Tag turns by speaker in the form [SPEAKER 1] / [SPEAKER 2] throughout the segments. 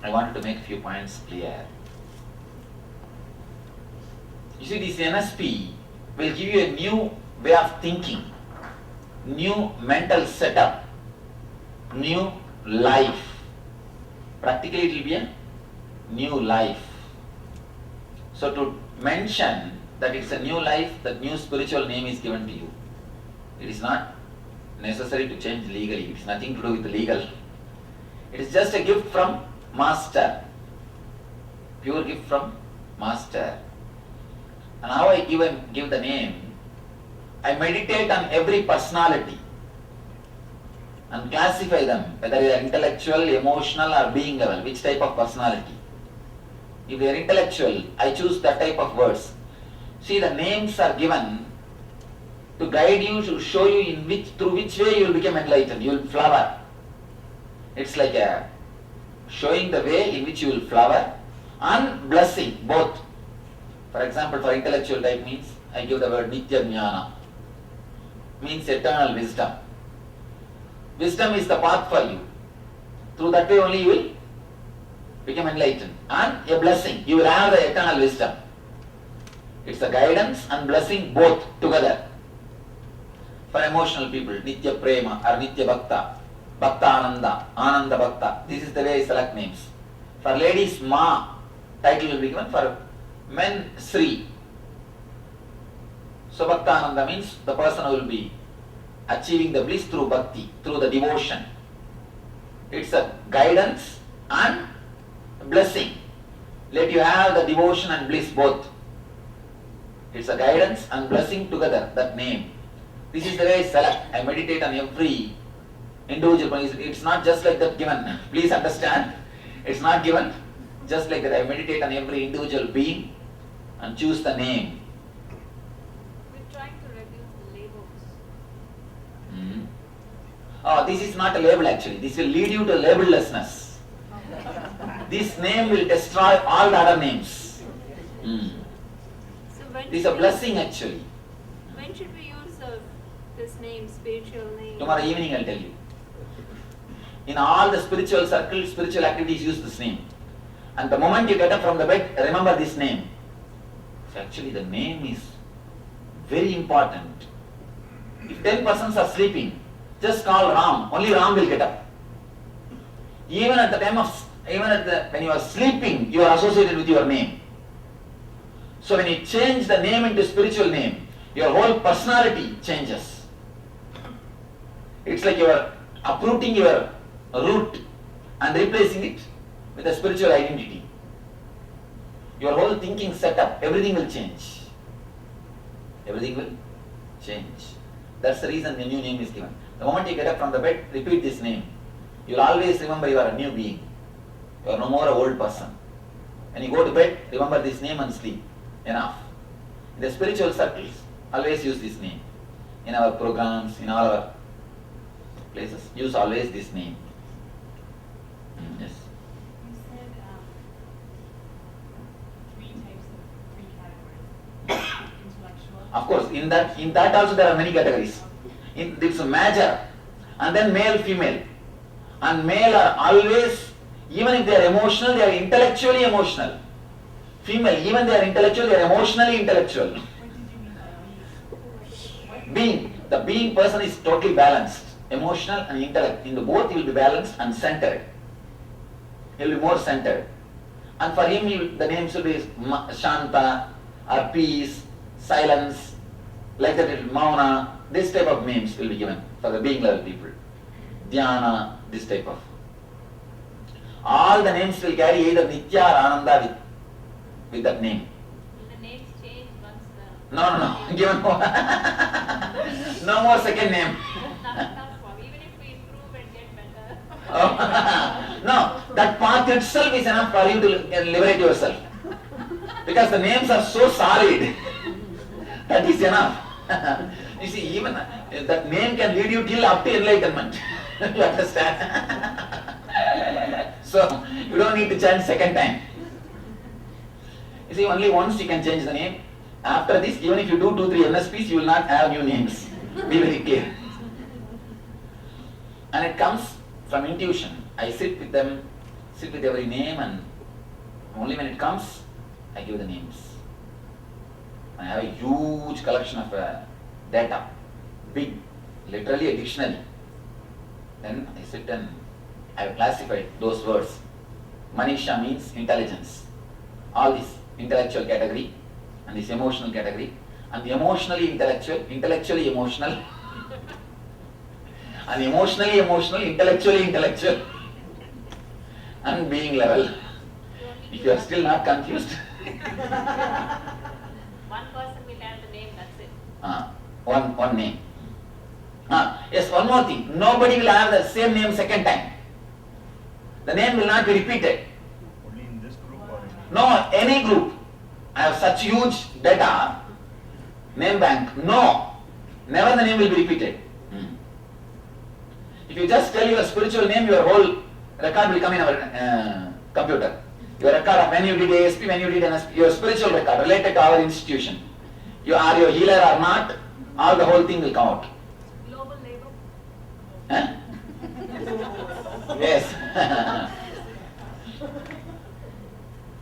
[SPEAKER 1] I wanted to make a few points clear. You see, this NSP will give you a new way of thinking, new mental setup, new life. Practically it will be a new life. So to mention that it's a new life, that new spiritual name is given to you. It is not necessary to change legally. It's nothing to do with the legal. It is just a gift from Master. Pure gift from Master. And how I give the name, I meditate on every personality and classify them, whether they are intellectual, emotional or being level, which type of personality. If they are intellectual, I choose that type of words. See, the names are given to guide you, to show you through which way you will become enlightened, you will flower. It's like showing the way in which you will flower and blessing both. For example, for intellectual type means, I give the word Nitya Jnana, means eternal wisdom. Wisdom is the path for you. Through that way only you will become enlightened. And a blessing, you will have the eternal wisdom. It's a guidance and blessing both together. For emotional people, Nitya Prema or Nitya Bhakta, Bhakta Ananda, Ananda Bhakta. This is the way I select names. For ladies, Ma, title will be given. For men, Sri. So Bhakta Ananda means the person who will be achieving the bliss through bhakti, through the devotion. It's a guidance and blessing. Let you have the devotion and bliss both. It's a guidance and blessing together, that name. This is the way I select. I meditate on every individual. It's not just like that given. Please understand. It's not given just like that. I meditate on every individual being and choose the name.
[SPEAKER 2] We're trying to reduce the labels.
[SPEAKER 1] Oh, this is not a label actually. This will lead you to labellessness. This name will destroy all the other names.
[SPEAKER 2] So when
[SPEAKER 1] This is a blessing actually.
[SPEAKER 2] When should we use this name, spiritual name?
[SPEAKER 1] Tomorrow evening I'll tell you. In all the spiritual circles, spiritual activities, use this name. And the moment you get up from the bed, remember this name. So actually the name is very important. If 10 persons are sleeping, just call Ram. Only Ram will get up. Even at the time of, when you are sleeping, you are associated with your name. So when you change the name into spiritual name, your whole personality changes. It's like you are uprooting your root and replacing it with a spiritual identity. Your whole thinking setup, everything will change. Everything will change. That's the reason the new name is given. The moment you get up from the bed, repeat this name. You will always remember you are a new being. You are no more an old person. When you go to bed, remember this name and sleep. Enough. In the spiritual circles, always use this name. In our programs, in all our places, use always this name. Yes.
[SPEAKER 3] You said three categories. Intellectual.
[SPEAKER 1] Of course, in that also there are many categories. It's a major, and then male, female. And male are always, even if they are emotional, they are intellectually emotional. Female, even they are intellectual, they are emotionally intellectual.
[SPEAKER 3] What did you mean by
[SPEAKER 1] Being, the being person is totally balanced. Emotional and intellect. In the both he will be balanced and centered. He will be more centered. And for him, the names will be Shanta, or peace, silence, like that, Mauna. This type of names will be given for the being level people. Dhyana, this type of. All the names will carry either Nitya or Ananda with that name.
[SPEAKER 2] The names change once the...
[SPEAKER 1] No. Given no more second name.
[SPEAKER 2] Not for. Even if we improve and get better.
[SPEAKER 1] No, that path itself is enough for you to liberate yourself. Because the names are so solid. That is enough. You see, even that name can lead you till up to enlightenment. You understand? So, you don't need to change second time. You see, only once you can change the name. After this, even if you do 2-3 NSPs, you will not have new names. Be very clear. And it comes from intuition. I sit with them, sit with every name, and only when it comes, I give the names. I have a huge collection of data, big, literally a dictionary. Then I sit and I have classified those words. Manisha means intelligence. All this intellectual category and this emotional category, and the emotionally intellectual, intellectually emotional, and emotionally emotional, intellectually intellectual, and being level. If you are still not confused,
[SPEAKER 2] One person will have the name, that's it.
[SPEAKER 1] one name. Yes, one more thing. Nobody will have the same name second time. The name will not be repeated.
[SPEAKER 4] Only in this group or in
[SPEAKER 1] No, any group. I have such huge data, name bank. No, never the name will be repeated. If you just tell your spiritual name, your whole record will come in our computer. Your record of when you did ASP, when you did NSP, your spiritual record related to our institution. You are your healer or not, all the whole thing will come out.
[SPEAKER 2] Global label.
[SPEAKER 1] Huh? Yes.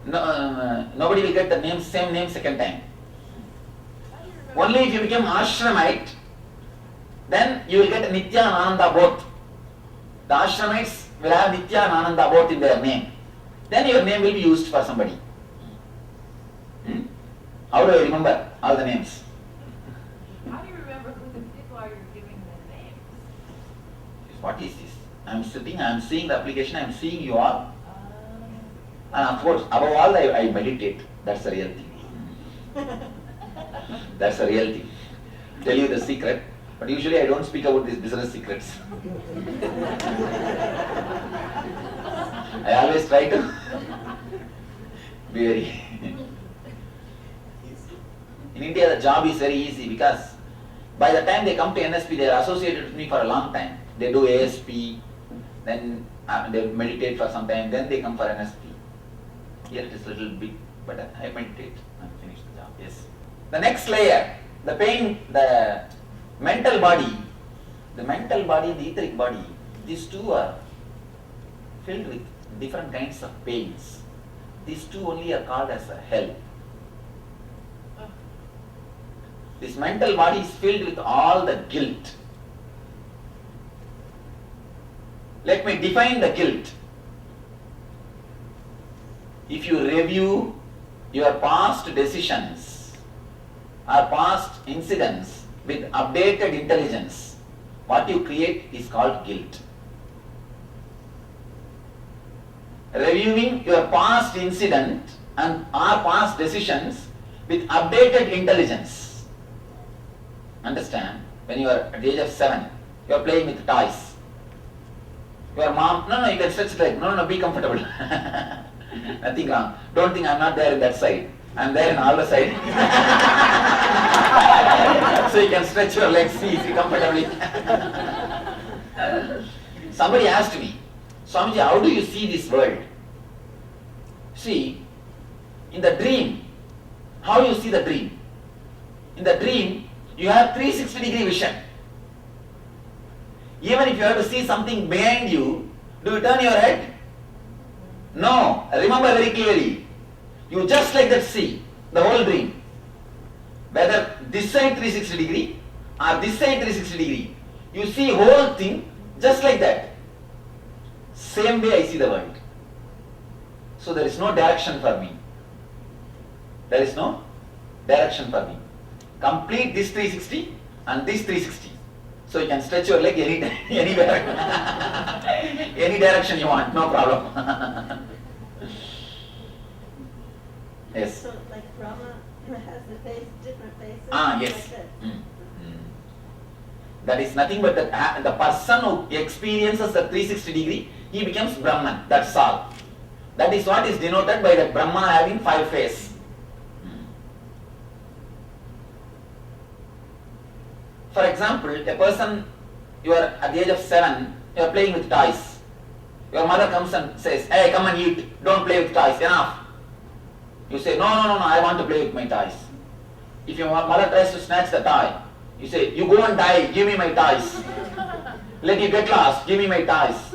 [SPEAKER 1] No, nobody will get the name, same name second time. Only if you become ashramite, then you will get Nitya and Ananda both. The ashramites will have Nitya and Ananda both in their name. Then your name will be used for somebody. How do I remember all the names?
[SPEAKER 3] How do you remember who the people are you're giving their names?
[SPEAKER 1] What is this? I am sitting, I am seeing the application, I am seeing you all. And of course, above all, I meditate. That's the real thing. That's the real thing. Tell you the secret, but usually I don't speak about these business secrets. I always try to be very. In India, the job is very easy because by the time they come to NSP, they are associated with me for a long time. They do ASP, then they meditate for some time, then they come for NSP. Here it is a little big, but I meditate and finish the job. Yes. The next layer, the pain, the mental body, the etheric body, these two are filled with different kinds of pains. These two only are called as a hell. This mental body is filled with all the guilt. Let me define the guilt. If you review your past decisions or past incidents with updated intelligence, what you create is called guilt. Reviewing your past incident and our past decisions with updated intelligence. Understand? When you are at the age of 7, you are playing with toys. Your mom, no, you can stretch it like, no, be comfortable. Nothing wrong. Don't think I'm not there in that side. I'm there in all the side. So you can stretch your legs, see comfortably. Somebody asked me, Swamiji, how do you see this world? See, in the dream, how you see the dream? In the dream, you have 360-degree vision. Even if you have to see something behind you, do you turn your head? No. Remember very clearly. You just like that see the whole dream. Whether this side 360 degree or this side 360 degree. You see whole thing just like that. Same way I see the world. So there is no direction for me. There is no direction for me. Complete this 360 and this 360. So you can stretch your leg anywhere. Any direction you want, no problem. Yes.
[SPEAKER 5] So like Brahma has the face, different faces?
[SPEAKER 1] Yes.
[SPEAKER 5] Like that.
[SPEAKER 1] That is nothing but the person who experiences the 360 degree, he becomes Brahman. That's all. That is what is denoted by the Brahma having 5 faces. For example, a person, you are at the age of 7, you are playing with toys. Your mother comes and says, hey, come and eat, don't play with toys, enough. You say, no, I want to play with my toys. If your mother tries to snatch the toy, you say, you go and die, give me my toys. Let you get lost, give me my toys.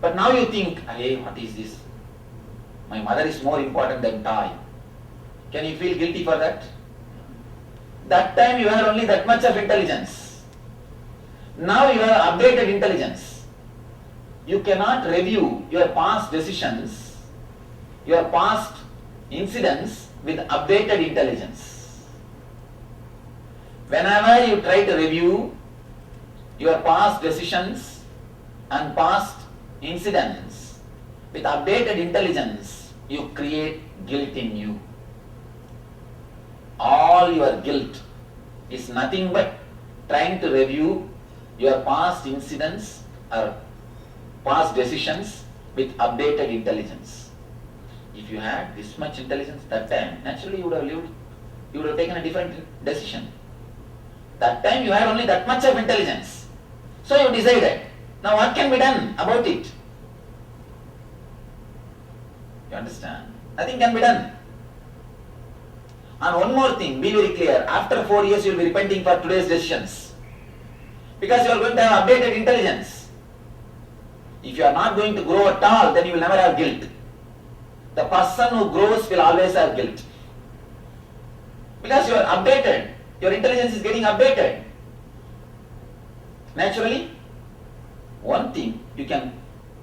[SPEAKER 1] But now you think, hey, what is this? My mother is more important than toy. Can you feel guilty for that? That time you had only that much of intelligence. Now you have updated intelligence. You cannot review your past decisions, your past incidents with updated intelligence. Whenever you try to review your past decisions and past incidents with updated intelligence, you create guilt in you. All your guilt is nothing but trying to review your past incidents or past decisions with updated intelligence. If you had this much intelligence that time, naturally you would have lived, you would have taken a different decision. That time you had only that much of intelligence. So you decided. Now what can be done about it? You understand? Nothing can be done. And one more thing, be very clear. After 4 years you will be repenting for today's decisions. Because you are going to have updated intelligence. If you are not going to grow at all, then you will never have guilt. The person who grows will always have guilt. Because you are updated. Your intelligence is getting updated. Naturally, one thing, you can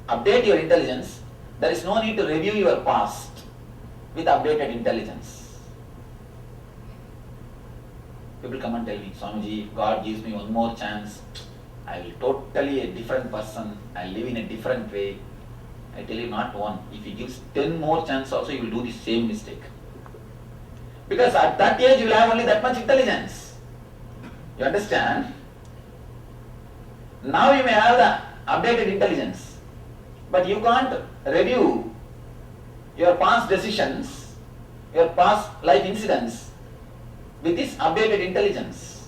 [SPEAKER 1] update your intelligence. There is no need to review your past with updated intelligence. People come and tell me, Swamiji, if God gives me one more chance, I will totally a different person. I will live in a different way. I tell you, not one. If He gives 10 more chances also, you will do the same mistake. Because at that age, you will have only that much intelligence. You understand? Now you may have the updated intelligence, but you can't review your past decisions, your past life incidents with this updated intelligence.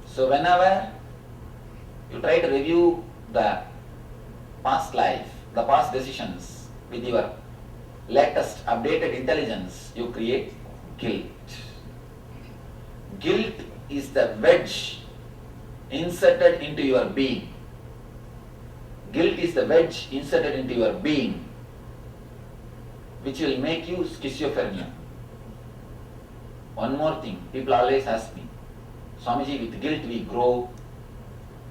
[SPEAKER 1] So whenever you try to review the past life, the past decisions with your latest updated intelligence, you create guilt. Guilt is the wedge inserted into your being. Guilt is the wedge inserted into your being which will make you schizophrenia. One more thing, people always ask me, Swamiji, with guilt we grow,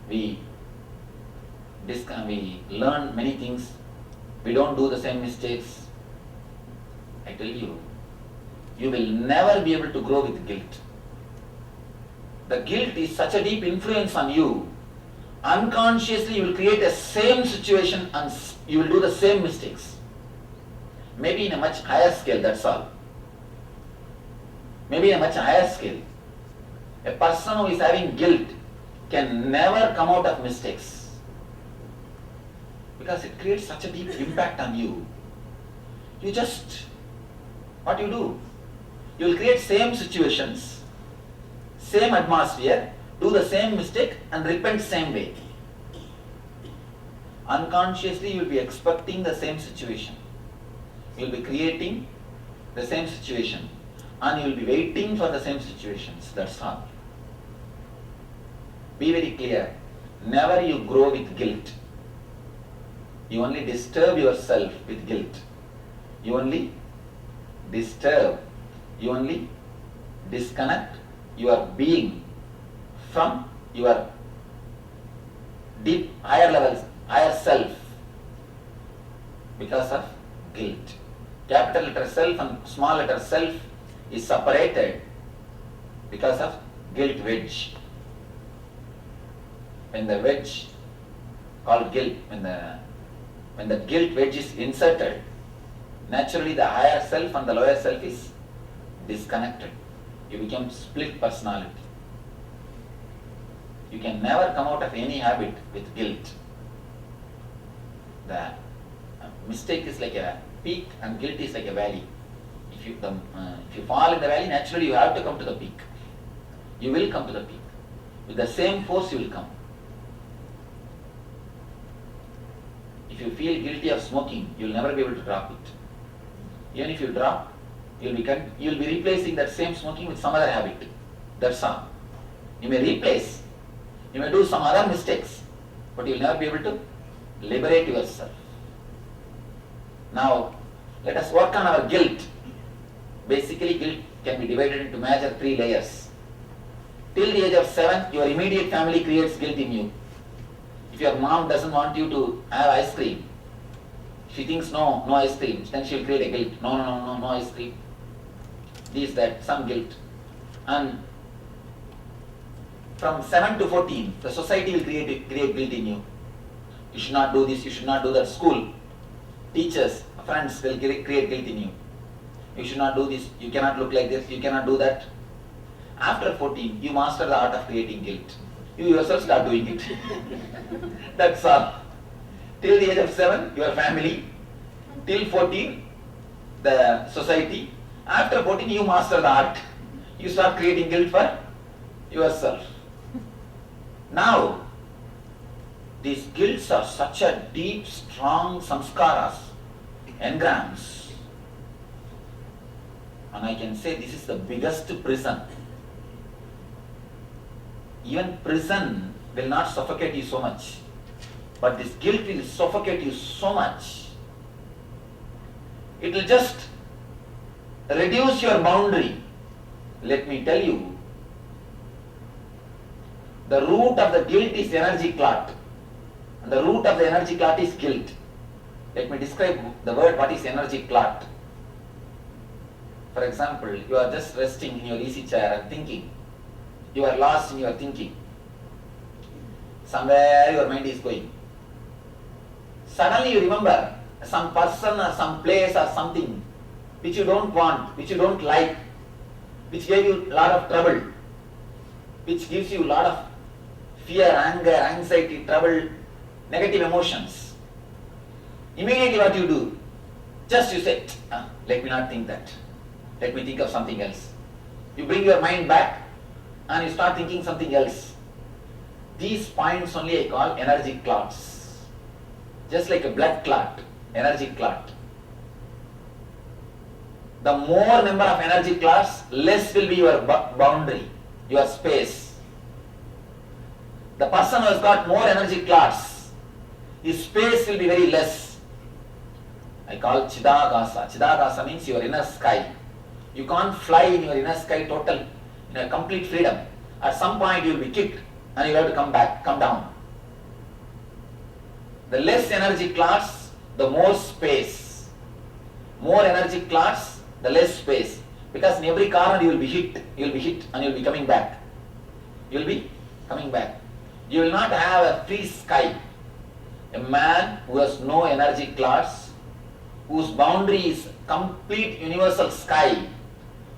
[SPEAKER 1] we learn many things, we don't do the same mistakes. I tell you, you will never be able to grow with guilt. The guilt is such a deep influence on you. Unconsciously you will create a same situation and you will do the same mistakes. Maybe in a much higher scale, that's all. Maybe in a much higher scale. A person who is having guilt can never come out of mistakes. Because it creates such a deep impact on you. You just, what you do? You will create same situations, same atmosphere, do the same mistake and repent same way. Unconsciously you will be expecting the same situation. You will be creating the same situation and you will be waiting for the same situations. That's all. Be very clear. Never you grow with guilt. You only disturb yourself with guilt. You only disturb. You only disconnect your being from your deep, higher levels, higher self because of guilt. Capital letter self and small letter self is separated because of guilt wedge. When the wedge called guilt, when the guilt wedge is inserted, naturally the higher self and the lower self is disconnected. You become split personality. You can never come out of any habit with guilt. The mistake is like a peak and guilt is like a valley. If you fall in the valley, naturally you have to come to the peak. You will come to the peak. With the same force you will come. If you feel guilty of smoking, you will never be able to drop it. Even if you drop, you will be replacing that same smoking with some other habit. That's all. You may replace, you may do some other mistakes, but you will never be able to Liberate yourself. Now, let us work on our guilt. Basically, guilt can be divided into major 3 layers. Till the age of 7, your immediate family creates guilt in you. If your mom doesn't want you to have ice cream, she thinks no ice cream, then she will create a guilt. No ice cream. This, that, some guilt. And from 7 to 14, the society will create guilt in you. You should not do this, you should not do that. School, teachers, friends will create guilt in you. You should not do this, you cannot look like this, you cannot do that. After 14, you master the art of creating guilt. You yourself start doing it. That's all. Till the age of 7, your family. Till 14, the society. After 14, you master the art. You start creating guilt for yourself. Now, these guilts are such a deep, strong samskaras, engrams. And I can say this is the biggest prison. Even prison will not suffocate you so much, but this guilt will suffocate you so much. It will just reduce your boundary. Let me tell you, the root of the guilt is energy clot, and the root of the energy clot is guilt. Let me describe the word what is energy clot. For example, you are just resting in your easy chair and thinking. You are lost in your thinking. Somewhere your mind is going. Suddenly you remember some person or some place or something which you don't want, which you don't like, which gave you a lot of trouble, which gives you a lot of fear, anger, anxiety, trouble, negative emotions. Immediately what you do? Just you say, let me not think that. Let me think of something else. You bring your mind back and you start thinking something else. These points only I call energy clots. Just like a blood clot, energy clot. The more number of energy clots, less will be your boundary, your space. The person who has got more energy clots, his space will be very less. I call Chidagasa. Chidagasa means your inner sky. You can't fly in your inner sky total, in a complete freedom. At some point you will be kicked and you will have to come back, come down. The less energy clots, the more space. More energy clots, the less space. Because in every corner you will be hit and you will be coming back. You will be coming back. You will not have a free sky. A man who has no energy clots, whose boundary is complete universal sky,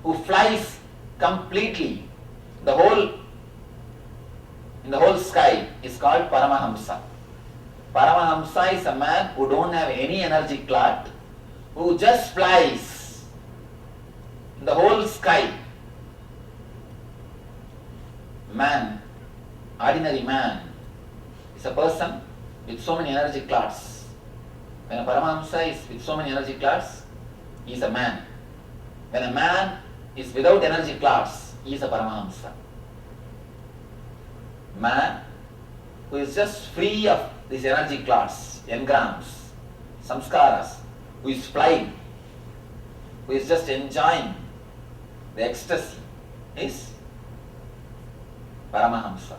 [SPEAKER 1] who flies completely, in the whole sky, is called Paramahamsa. Paramahamsa is a man who don't have any energy clot, who just flies in the whole sky. Man, ordinary man, is a person with so many energy clots. When a Paramahamsa is with so many energy clots, he is a man. When a man is without energy clots, he is a Paramahamsa. Man who is just free of these energy clots, engrams, samskaras, who is flying, who is just enjoying the ecstasy, is Paramahamsa.